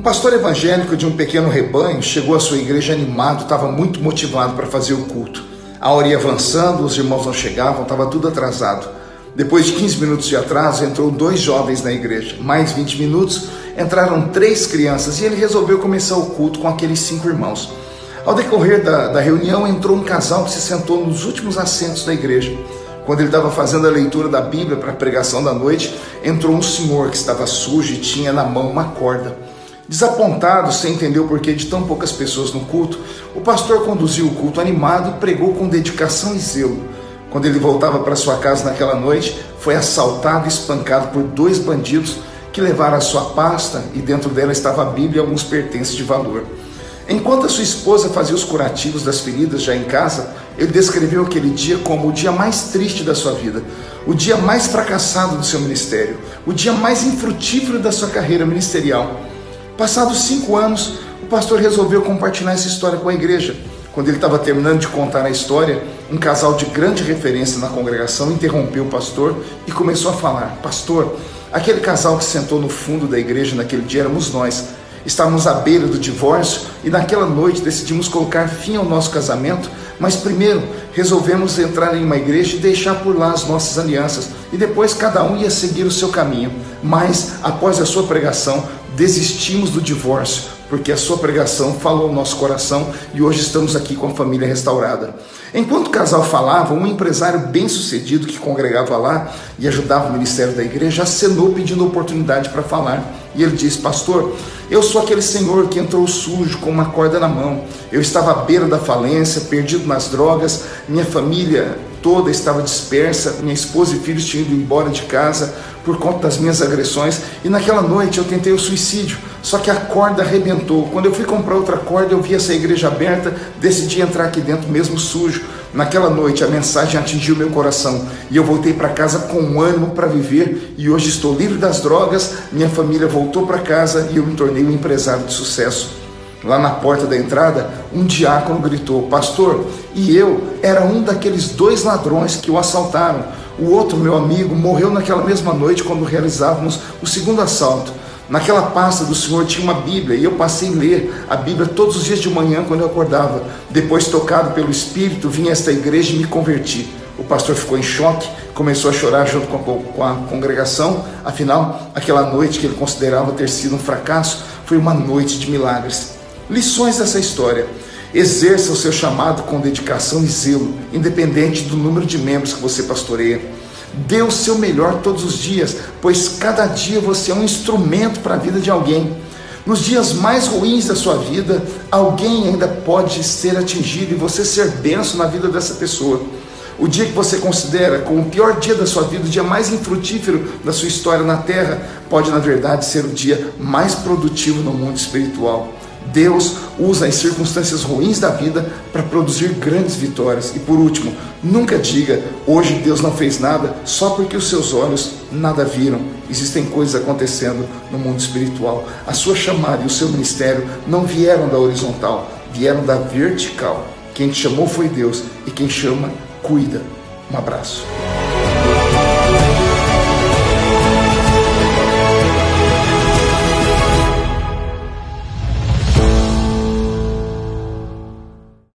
pastor evangélico de um pequeno rebanho chegou à sua igreja animado, estava muito motivado para fazer o culto. A hora ia avançando, os irmãos não chegavam, estava tudo atrasado. Depois de 15 minutos de atraso, entrou 2 jovens na igreja. Mais 20 minutos, entraram 3 crianças e ele resolveu começar o culto com aqueles 5 irmãos. Ao decorrer da reunião, entrou um casal que se sentou nos últimos assentos da igreja. Quando ele estava fazendo a leitura da Bíblia para a pregação da noite, entrou um senhor que estava sujo e tinha na mão uma corda. Desapontado, sem entender o porquê de tão poucas pessoas no culto, o pastor conduziu o culto animado e pregou com dedicação e zelo. Quando ele voltava para sua casa naquela noite, foi assaltado e espancado por 2 bandidos que levaram a sua pasta e dentro dela estava a Bíblia e alguns pertences de valor. Enquanto a sua esposa fazia os curativos das feridas já em casa, ele descreveu aquele dia como o dia mais triste da sua vida, o dia mais fracassado do seu ministério, o dia mais infrutífero da sua carreira ministerial. Passados 5 anos, o pastor resolveu compartilhar essa história com a igreja. Quando ele estava terminando de contar a história, um casal de grande referência na congregação interrompeu o pastor e começou a falar: pastor, aquele casal que sentou no fundo da igreja naquele dia éramos nós. Estávamos à beira do divórcio e naquela noite decidimos colocar fim ao nosso casamento, mas primeiro resolvemos entrar em uma igreja e deixar por lá as nossas alianças, e depois cada um ia seguir o seu caminho. Mas após a sua pregação, desistimos do divórcio, porque a sua pregação falou ao nosso coração e hoje estamos aqui com a família restaurada. Enquanto o casal falava, um empresário bem-sucedido que congregava lá e ajudava o ministério da igreja acenou pedindo oportunidade para falar. E ele disse: pastor, eu sou aquele senhor que entrou sujo com uma corda na mão. Eu estava à beira da falência, perdido nas drogas, minha família toda estava dispersa, minha esposa e filhos tinham ido embora de casa por conta das minhas agressões, e naquela noite eu tentei o suicídio, só que a corda arrebentou. Quando eu fui comprar outra corda, eu vi essa igreja aberta, decidi entrar aqui dentro mesmo sujo. Naquela noite a mensagem atingiu meu coração e eu voltei para casa com ânimo para viver, e hoje estou livre das drogas, minha família voltou para casa e eu me tornei um empresário de sucesso. Lá na porta da entrada, um diácono gritou: pastor, e eu era um daqueles 2 ladrões que o assaltaram. O outro, meu amigo, morreu naquela mesma noite quando realizávamos o 2º assalto. Naquela pasta do senhor tinha uma Bíblia e eu passei a ler a Bíblia todos os dias de manhã quando eu acordava. Depois, tocado pelo Espírito, vim a esta igreja e me converti. O pastor ficou em choque, começou a chorar junto com a congregação. Afinal, aquela noite que ele considerava ter sido um fracasso foi uma noite de milagres. Lições dessa história: exerça o seu chamado com dedicação e zelo, independente do número de membros que você pastoreia. Dê o seu melhor todos os dias, pois cada dia você é um instrumento para a vida de alguém. Nos dias mais ruins da sua vida, alguém ainda pode ser atingido e você ser bênção na vida dessa pessoa. O dia que você considera como o pior dia da sua vida, o dia mais infrutífero da sua história na terra, pode na verdade ser o dia mais produtivo no mundo espiritual. Deus usa as circunstâncias ruins da vida para produzir grandes vitórias. E por último, nunca diga: hoje Deus não fez nada, só porque os seus olhos nada viram. Existem coisas acontecendo no mundo espiritual. A sua chamada e o seu ministério não vieram da horizontal, vieram da vertical. Quem te chamou foi Deus, e quem chama, cuida. Um abraço.